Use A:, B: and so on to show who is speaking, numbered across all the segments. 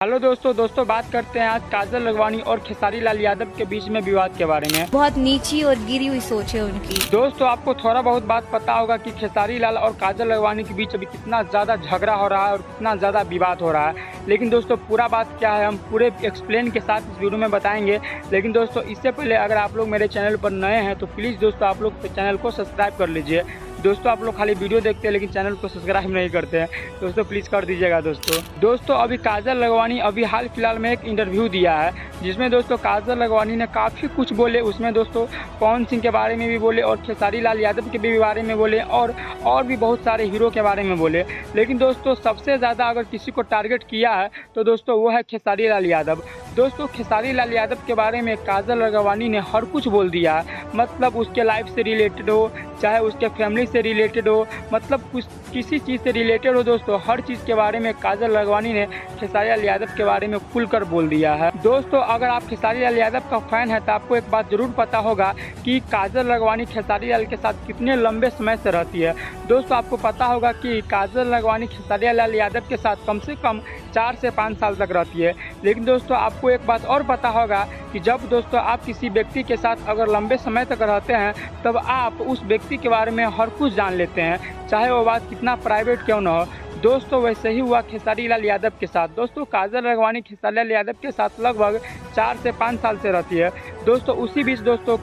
A: Hello दोस्तों बात करते हैं आज काजल लखवानी और खेसारी लाल यादव के बीच में विवाद के बारे में।
B: बहुत नीची और गिरी हुई सोच है उनकी।
A: दोस्तों आपको थोड़ा बहुत बात पता होगा कि खेसारी लाल और काजल लखवानी के बीच अभी कितना ज़्यादा झगड़ा हो रहा है और कितना ज़्यादा विवाद हो रहा है। लेकिन दोस्तों पूरा बात क्या है हम पूरे एक्सप्लेन के साथ इस वीडियो में बताएंगे। लेकिन दोस्तों इससे पहले अगर आप लोग मेरे चैनल पर नए हैं तो प्लीज़ दोस्तों आप लोग चैनल को सब्सक्राइब कर लीजिए। दोस्तों आप लोग खाली वीडियो देखते हैं लेकिन चैनल को सब्सक्राइब नहीं करते हैं, दोस्तों प्लीज़ कर दीजिएगा। दोस्तों अभी काजल लखवानी अभी हाल फिलहाल में एक इंटरव्यू दिया है जिसमें दोस्तों काजल लखवानी ने काफ़ी कुछ बोले। उसमें दोस्तों पवन सिंह के बारे में भी बोले और खेसारी लाल यादव के भी बारे में बोले और भी बहुत सारे हीरो के बारे में बोले। लेकिन दोस्तों सबसे ज़्यादा अगर किसी को टारगेट किया है तो दोस्तों वो है खेसारी लाल यादव। दोस्तों खेसारी लाल यादव के बारे में काजल लखवानी ने हर कुछ बोल दिया है, मतलब उसके लाइफ से रिलेटेड हो चाहे उसके फैमिली से रिलेटेड हो, मतलब कुछ किसी चीज़ से रिलेटेड हो। दोस्तों हर चीज़ के बारे में काजल लखवानी ने खेसारी लाल यादव के बारे में खुलकर बोल दिया है। दोस्तों अगर आप खेसारी लाल यादव का फैन है तो आपको एक बात ज़रूर पता होगा कि काजल लखवानी खेसारी लाल के साथ कितने लंबे समय से रहती है। दोस्तों आपको पता होगा कि काजल लखवानी खेसारी लाल यादव के साथ कम से कम 4 से 5 साल तक रहती है। लेकिन दोस्तों आपको एक बात और पता होगा कि जब दोस्तों आप किसी व्यक्ति के साथ अगर लंबे समय तक रहते हैं तब आप उस व्यक्ति के बारे में हर कुछ जान लेते हैं, चाहे वो बात कितना प्राइवेट क्यों ना हो। दोस्तों वैसे ही हुआ खेसारी लाल यादव के साथ। दोस्तों काजल लखवानी खेसारी लाल यादव के साथ लगभग 4 से 5 साल से रहती है। दोस्तों उसी बीच दोस्तों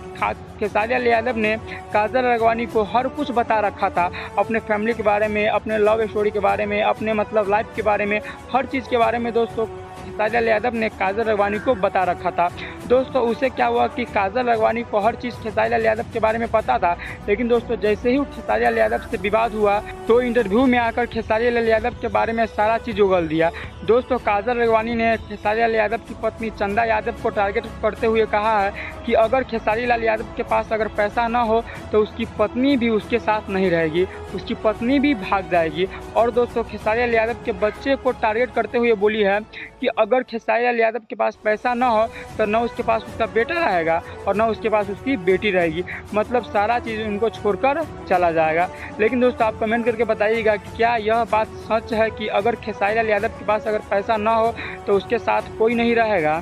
A: खेसारी लाल यादव ने काजल लखवानी को हर कुछ बता रखा था, अपने फैमिली के बारे में, अपने लव स्टोरी के बारे में, अपने मतलब लाइफ के बारे में, हर चीज़ के बारे में दोस्तों खेसारी लाल यादव ने काजल लखवानी को बता रखा था। दोस्तों उसे क्या हुआ कि काजल लखवानी को हर चीज़ खेसारी लाल यादव के बारे में पता था। लेकिन दोस्तों जैसे ही खेसारी लाल यादव से विवाद हुआ तो इंटरव्यू में आकर खेसारी लाल यादव के बारे में सारा चीज़ उगल दिया। दोस्तों काजल लखवानी ने खेसारी लाल यादव की पत्नी चंदा यादव को टारगेट करते हुए कहा है कि अगर खेसारी लाल यादव के पास अगर पैसा ना हो तो उसकी पत्नी भी उसके साथ नहीं रहेगी, उसकी पत्नी भी भाग जाएगी। और दोस्तों खेसारी लाल यादव के बच्चे को टारगेट करते हुए बोली है कि अगर खेसारी लाल यादव के पास पैसा ना हो तो न उसके पास उसका बेटा रहेगा और न उसके पास उसकी बेटी रहेगी, मतलब सारा चीज़ उनको छोड़कर चला जाएगा। लेकिन दोस्तों आप कमेंट करके बताइएगा कि क्या यह बात सच है कि अगर खेसारी लाल यादव के पास अगर पैसा ना हो तो उसके साथ कोई नहीं रहेगा।